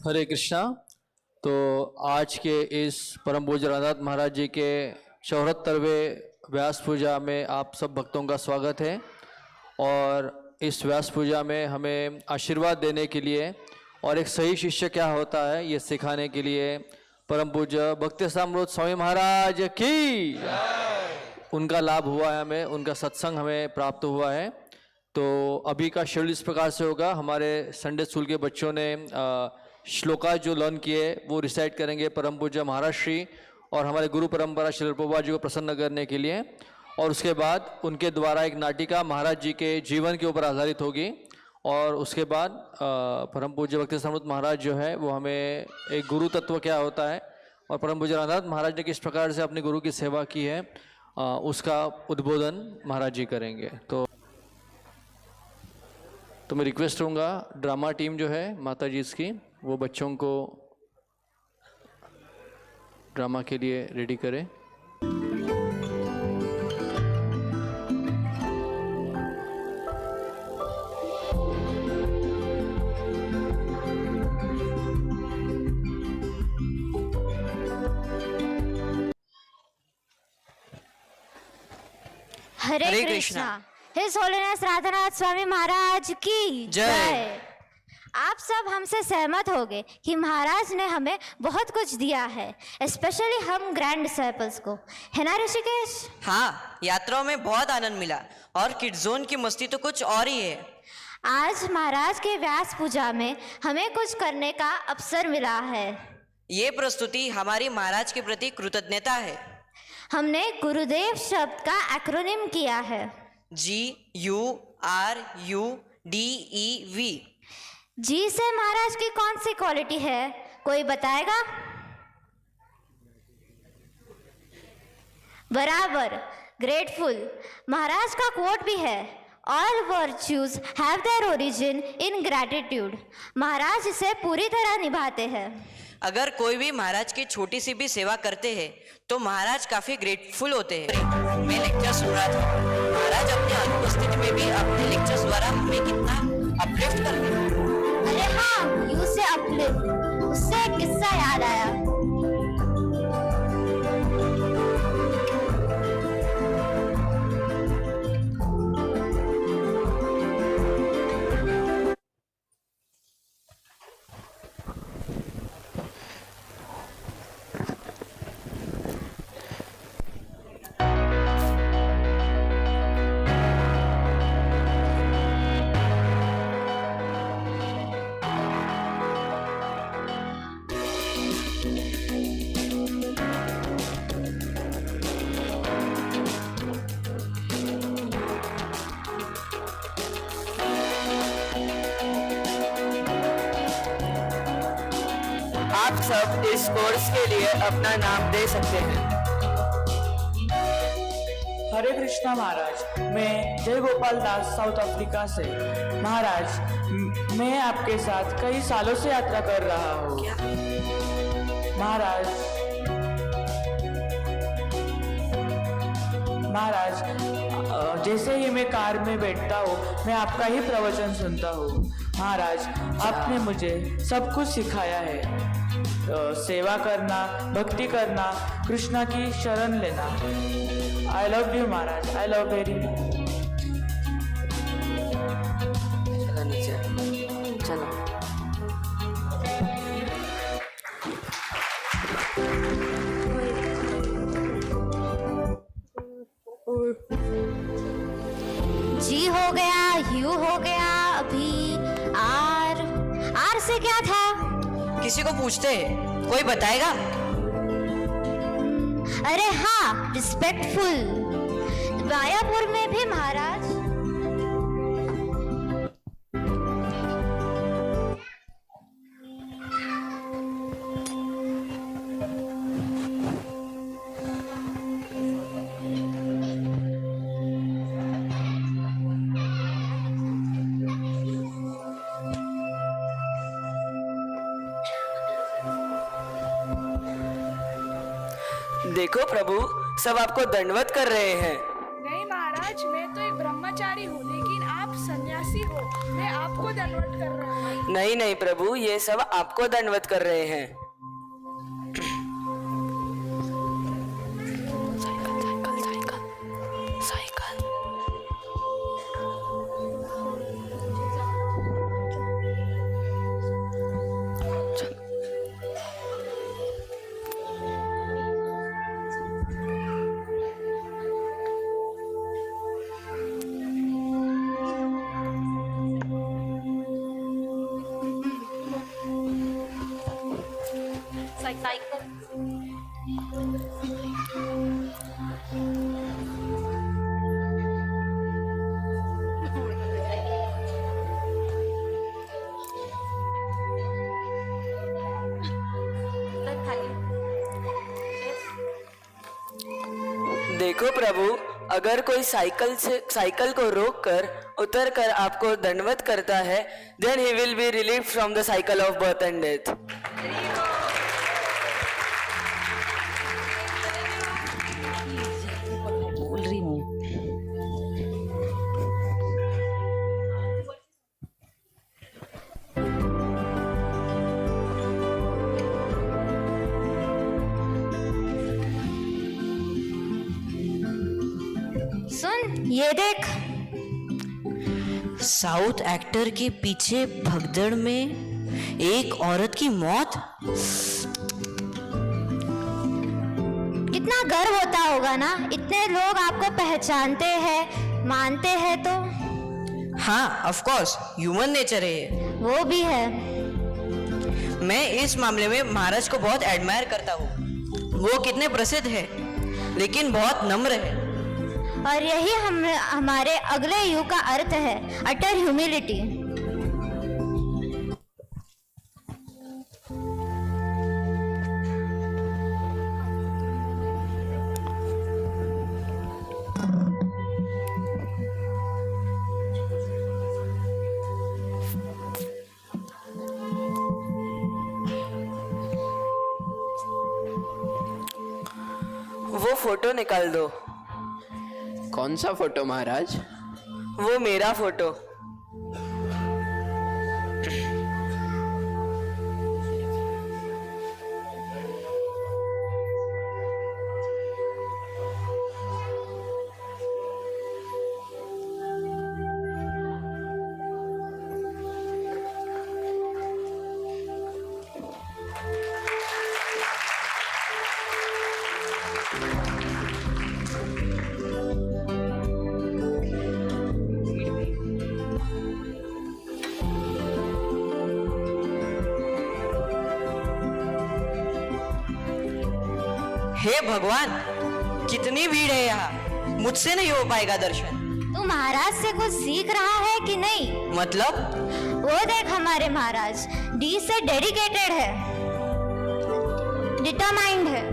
हरे कृष्णा। तो आज के इस परम पूज्य रामदास महाराज जी के 74वें व्यास पूजा में आप सब भक्तों का स्वागत है। और इस व्यास पूजा में हमें आशीर्वाद देने के लिए और एक सही शिष्य क्या होता है ये सिखाने के लिए परम पूज्य भक्ति सामृत स्वामी महाराज की उनका लाभ हुआ है, हमें उनका सत्संग हमें प्राप्त हुआ है। तो अभी का शेड्यूल इस प्रकार से होगा। हमारे संडे स्कूल के बच्चों ने श्लोका जो लर्न किए वो रिसाइट करेंगे परम पूज्य महाराज श्री और हमारे गुरु परंपरा श्री प्रभुपाद जी को प्रसन्न करने के लिए। और उसके बाद उनके द्वारा एक नाटिका महाराज जी के जीवन के ऊपर आधारित होगी। और उसके बाद परम पूज्य भक्ति सामृत महाराज जो है वो हमें एक गुरु तत्व क्या होता है और परम पूज्य रामदास महाराज ने किस प्रकार से अपने गुरु की सेवा की है उसका उद्बोधन महाराज जी करेंगे। तो मैं रिक्वेस्ट करूँगा ड्रामा टीम जो है माता जी इसकी वो बच्चों को ड्रामा के लिए रेडी करें। हरे कृष्णा। हिज होलीनेस राधानाथ स्वामी महाराज की जय। आप सब हमसे सहमत होंगे कि महाराज ने हमें बहुत कुछ दिया है, स्पेशली हम ग्रैंड डिसाइपल्स को, है ना ऋषिकेश? हाँ, यात्राओं में बहुत आनंद मिला और किड जोन की मस्ती तो कुछ और ही है। आज महाराज के व्यास पूजा में हमें कुछ करने का अवसर मिला है। ये प्रस्तुति हमारी महाराज के प्रति कृतज्ञता है। हमने गुरुदेव शब्द का एक्रोनिम किया है GURUDEV। जी से महाराज की कौन सी क्वालिटी है, कोई बताएगा? बराबर, ग्रेटफुल। महाराज का कोट भी है, all virtues have their origin in gratitude. महाराज इसे पूरी तरह निभाते हैं। अगर कोई भी महाराज की छोटी सी भी सेवा करते हैं तो महाराज काफी ग्रेटफुल होते हैं। मैं लेक्चर सुन रहा था, महाराज अपनी अनुपस्थिति में भी अपने लेक्चर्स द्वारा हमें कितना अपलिफ्ट करते हैं। अरे हाँ, यू से अपलिफ्ट, उससे एक किस्सा याद आया। आप सब इस कोर्स के लिए अपना नाम दे सकते हैं। हरे कृष्णा महाराज, मैं जय गोपाल दास साउथ अफ्रीका से। महाराज, मैं आपके साथ कई सालों से यात्रा कर रहा हूँ। महाराज, जैसे ही मैं कार में बैठता हूँ मैं आपका ही प्रवचन सुनता हूँ। महाराज, आपने मुझे सब कुछ सिखाया है, सेवा करना, भक्ति करना, कृष्णा की शरण लेना। I love you Maharaj, I love very much. चलो नीचे, चलो। जी हो गया, यू हो गया, अभी आर से क्या था? किसी को पूछते हैं, कोई बताएगा? अरे हाँ, रिस्पेक्टफुल। मायापुर में भी महाराज देखो प्रभु, सब आपको दंडवत कर रहे हैं। नहीं महाराज, मैं तो एक ब्रह्मचारी हूँ, लेकिन आप सन्यासी हो। नहीं नहीं प्रभु, ये सब आपको दंडवत कर रहे हैं। देखो प्रभु, अगर कोई साइकिल को रोक कर उतर कर आपको दंडवत करता है, then he will be relieved from the cycle of birth and death. सुन, ये देख। साउथ एक्टर के पीछे भगदड़ में एक औरत की मौत। कितना गर्व होता होगा ना, इतने लोग आपको पहचानते हैं, मानते हैं तो। हाँ, ऑफ कोर्स, ह्यूमन नेचर है ये। वो भी है। मैं इस मामले में महाराज को बहुत एडमायर करता हूँ। वो कितने प्रसिद्ध है, लेकिन बहुत नम्र है। और यही हमारे अगले युग का अर्थ है, अटर ह्यूमिलिटी। वो फोटो निकाल दो। कौन सा फोटो महाराज? वो मेरा फोटो। हे भगवान, कितनी भीड़ है यहाँ, मुझसे नहीं हो पाएगा दर्शन। तू महाराज से कुछ सीख रहा है कि नहीं? मतलब? वो देख, हमारे महाराज डी से डेडिकेटेड है, डिटरमाइंड है।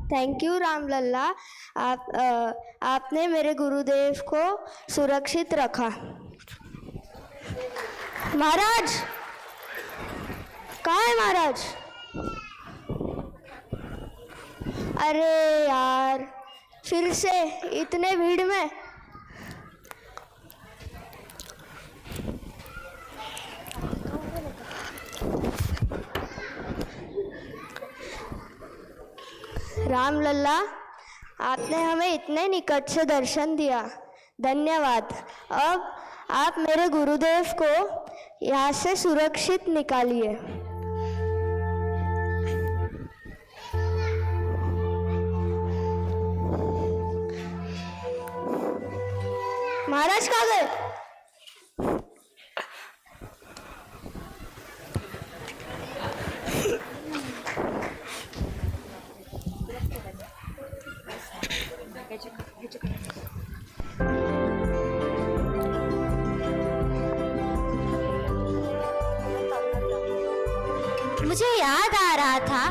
Thank you Ram Lalla. आपने मेरे गुरुदेव को सुरक्षित रखा। महाराज कहाँ है महाराज? अरे यार, फिर से इतने भीड़ में। रामलल्ला, आपने हमें इतने निकट से दर्शन दिया, धन्यवाद। अब आप मेरे गुरुदेव को यहाँ से सुरक्षित निकालिए। महाराज कहाँ गए? मुझे याद आ रहा था,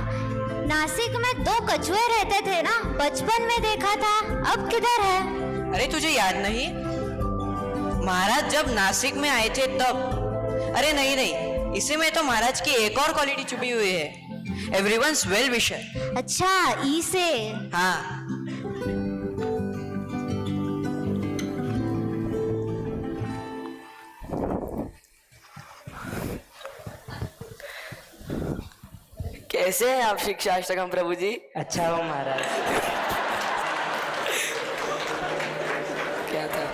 नासिक में 2 कछुए रहते थे ना, बचपन में देखा था, अब किधर है? अरे तुझे याद नहीं? महाराज जब नासिक में आए थे तब। अरे नहीं नहीं, इसी में तो महाराज की एक और क्वालिटी छुपी हुई है, एवरीवन्स वेल विशर। अच्छा, ई से। हाँ। कैसे हैं आप शिक्षाष्टकम प्रभु जी? अच्छा हो महाराज। क्या था?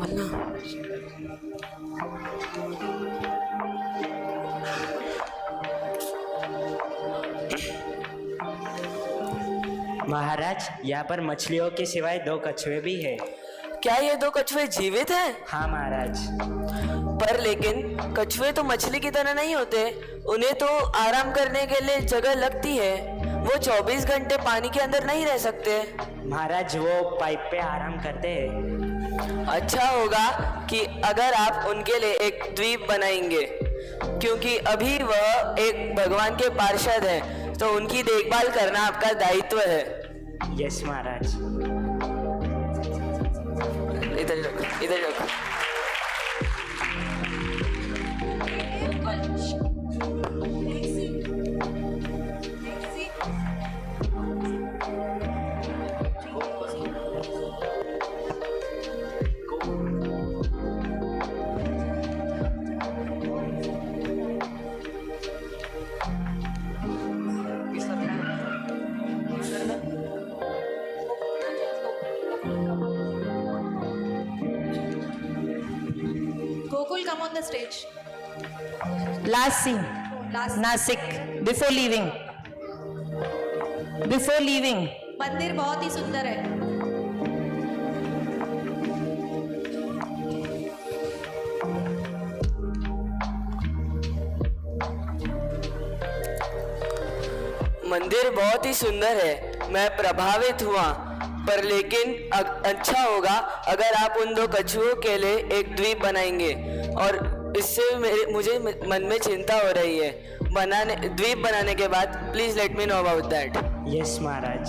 अन्ना महाराज, यहाँ पर मछलियों के सिवाय 2 कछुए भी है। क्या ये 2 कछुए जीवित हैं? हाँ महाराज। पर लेकिन कछुए तो मछली की तरह नहीं होते, उन्हें तो आराम करने के लिए जगह लगती है, वो 24 घंटे पानी के अंदर नहीं रह सकते। महाराज वो पाइप पे आराम करते हैं। अच्छा होगा कि अगर आप उनके लिए एक द्वीप बनाएंगे, क्योंकि अभी वह एक भगवान के पार्षद हैं, तो उनकी देखभाल करना आपका दायित्व है। यस महाराज। इधर रखो, इधर रखो। Gokul, come on the stage. Last scene. Nasik. Before leaving. Before leaving. मंदिर बहुत ही सुंदर है। मंदिर बहुत ही सुंदर है, मैं प्रभावित हुआ, पर लेकिन अच्छा होगा अगर आप उन 2 कछुओं के लिए एक द्वीप बनाएंगे, और इससे मुझे मन में चिंता हो रही है। द्वीप बनाने के बाद please let me know about that. Yes महाराज।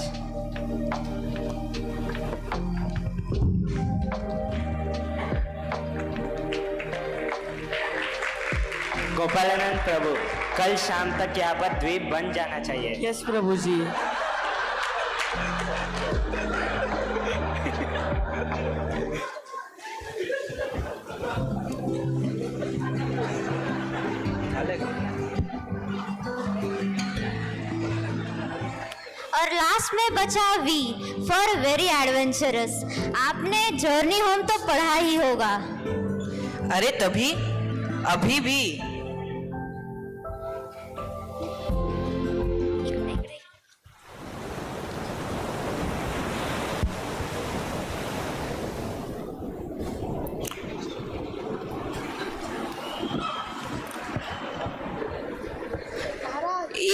गोपालानंद प्रभु, कल शाम तक यहाँ पर द्वीप बन जाना चाहिए। यस प्रभु जी। और लास्ट में बचा वी फॉर वेरी एडवेंचरस। आपने जर्नी होम तो पढ़ा ही होगा। अरे तभी, अभी भी।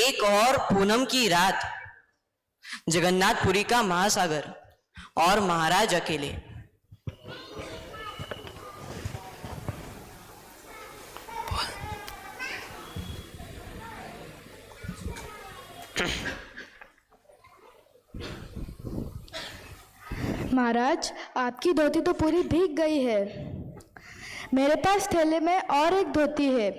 एक और पूनम की रात, जगन्नाथपुरी का महासागर और महाराज अकेले। महाराज, आपकी धोती तो पूरी भीग गई है। मेरे पास थैले में और एक धोती है,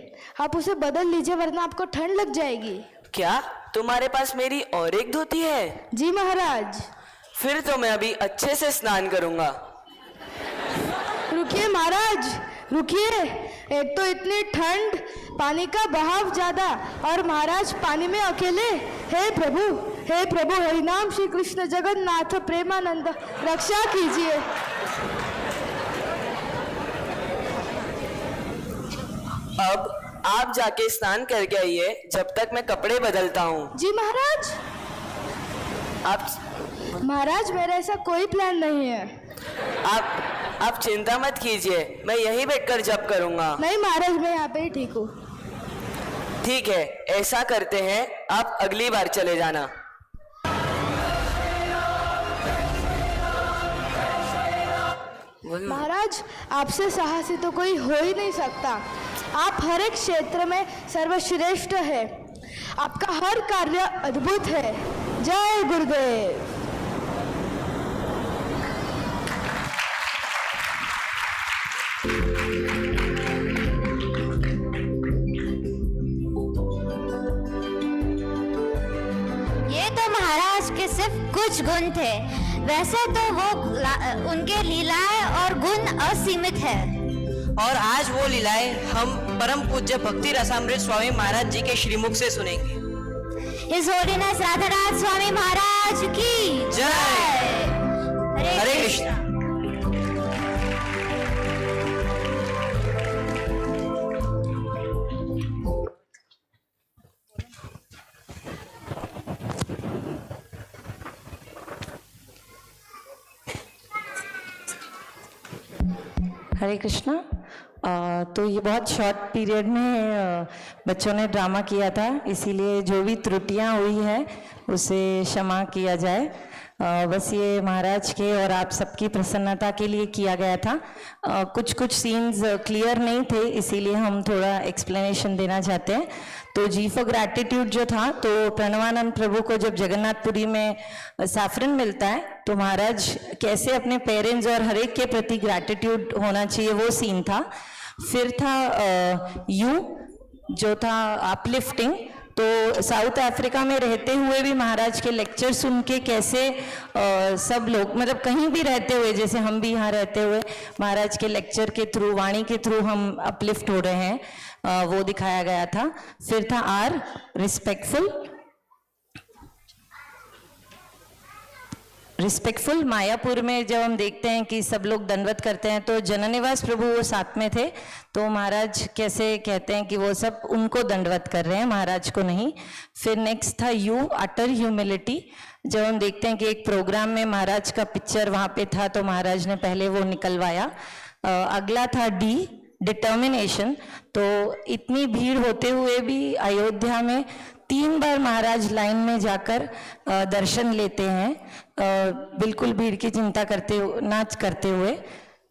आप उसे बदल लीजिए वरना आपको ठंड लग जाएगी। क्या तुम्हारे पास मेरी और एक धोती है? जी महाराज। फिर तो मैं अभी अच्छे से स्नान करूंगा। रुकिए महाराज, रुकिए। एक तो इतनी ठंड, पानी का बहाव ज्यादा, और महाराज पानी में अकेले। हे प्रभु, हे प्रभु, हरिनाम श्री कृष्ण जगन्नाथ प्रेमानंद, रक्षा कीजिए। अब आप जाके स्नान करके आइए, जब तक मैं कपड़े बदलता हूँ। जी महाराज। महाराज, मेरा ऐसा कोई प्लान नहीं है। आप चिंता मत कीजिए, मैं यहीं बैठकर जप करूंगा। नहीं महाराज, मैं यहाँ पे ही ठीक हूँ। ठीक है, ऐसा करते हैं, आप अगली बार चले जाना। महाराज, आपसे साहसी तो कोई हो ही नहीं सकता। आप हर एक क्षेत्र में सर्वश्रेष्ठ है। आपका हर कार्य अद्भुत है। जय गुरुदेव। ये तो महाराज के सिर्फ कुछ गुण थे। वैसे तो वो उनके लीलाएं और गुण असीमित है। और आज वो लीलाएं हम परम पूज्य भक्ति रसामृत स्वामी महाराज जी के श्रीमुख से सुनेंगे। हिज होलीनेस राधानाथ स्वामी महाराज की जय। हरे कृष्णा। हरे कृष्णा। तो ये बहुत शॉर्ट पीरियड में बच्चों ने ड्रामा किया था, इसीलिए जो भी त्रुटियां हुई है उसे क्षमा किया जाए। बस ये महाराज के और आप सबकी प्रसन्नता के लिए किया गया था। कुछ सीन्स क्लियर नहीं थे, इसीलिए हम थोड़ा एक्सप्लेनेशन देना चाहते हैं। तो जी फॉर ग्रैटिट्यूड जो था, तो प्रणवानंद प्रभु को जब जगन्नाथपुरी में सैफरन मिलता है तो महाराज कैसे अपने पेरेंट्स और हर एक के प्रति ग्रैटिट्यूड होना चाहिए, वो सीन था। फिर था यू जो था अपलिफ्टिंग। तो साउथ अफ्रीका में रहते हुए भी महाराज के लेक्चर सुन के कैसे सब लोग, मतलब कहीं भी रहते हुए, जैसे हम भी यहाँ रहते हुए महाराज के लेक्चर के थ्रू, वाणी के थ्रू हम अपलिफ्ट हो रहे हैं, वो दिखाया गया था। फिर था आर रिस्पेक्टफुल। मायापुर में जब हम देखते हैं कि सब लोग दंडवत करते हैं, तो जननिवास प्रभु वो साथ में थे, तो महाराज कैसे कहते हैं कि वो सब उनको दंडवत कर रहे हैं, महाराज को नहीं। फिर नेक्स्ट था यू, अटर ह्यूमिलिटी। जब हम देखते हैं कि एक प्रोग्राम में महाराज का पिक्चर वहाँ पे था, तो महाराज ने पहले वो निकलवाया। अगला था डी, डिटर्मिनेशन। तो इतनी भीड़ होते हुए भी अयोध्या में 3 बार महाराज लाइन में जाकर दर्शन लेते हैं, बिल्कुल भीड़ की चिंता करते नाच करते हुए।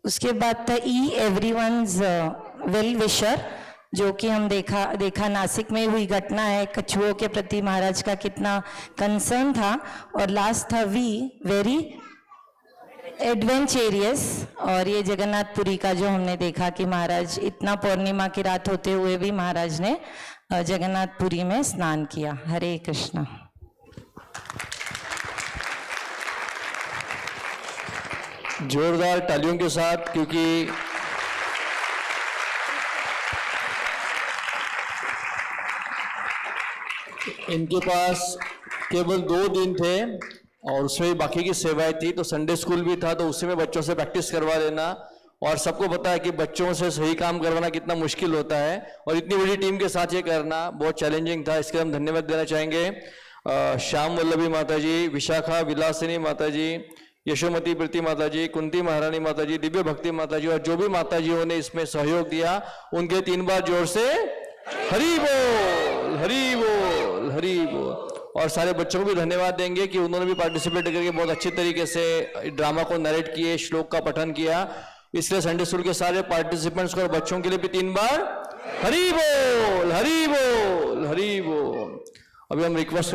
उसके बाद था ई, एवरीवन्स वेल विशर, जो कि हम देखा नासिक में हुई घटना है, कछुओं के प्रति महाराज का कितना कंसर्न था। और लास्ट था वी, वेरी एडवेंचरियस। और ये जगन्नाथपुरी का जो हमने देखा कि महाराज इतना पूर्णिमा की रात होते हुए भी महाराज ने जगन्नाथपुरी में स्नान किया। हरे कृष्णा। जोरदार तालियों के साथ, क्योंकि इनके पास केवल 2 दिन थे और उसमें बाकी की सेवाएं थी। तो संडे स्कूल भी था, तो उसमें बच्चों से प्रैक्टिस करवा देना, और सबको पता है कि बच्चों से सही काम करवाना कितना मुश्किल होता है, और इतनी बड़ी टीम के साथ ये करना बहुत चैलेंजिंग था। इसके लिए हम धन्यवाद देना चाहेंगे श्याम वल्लभी माता जी, विशाखा विलासिनी माता जी, यशोमती प्रीति माता जी, कुंती महारानी माता जी, दिव्य भक्ति माता जी, और जो भी माता जियों ने इसमें सहयोग दिया उनके 3 बार जोर से हरि बोल, हरि बोल, हरि बोल। और सारे बच्चों को भी धन्यवाद देंगे कि उन्होंने भी पार्टिसिपेट करके बहुत अच्छे तरीके से ड्रामा को नरेट किए, श्लोक का पठन किया। इसलिए संडे स्कूल के सारे पार्टिसिपेंट्स को और बच्चों के लिए भी 3 बार हरि बोल, हरि बोल, हरि बोल। अभी हम रिक्वेस्ट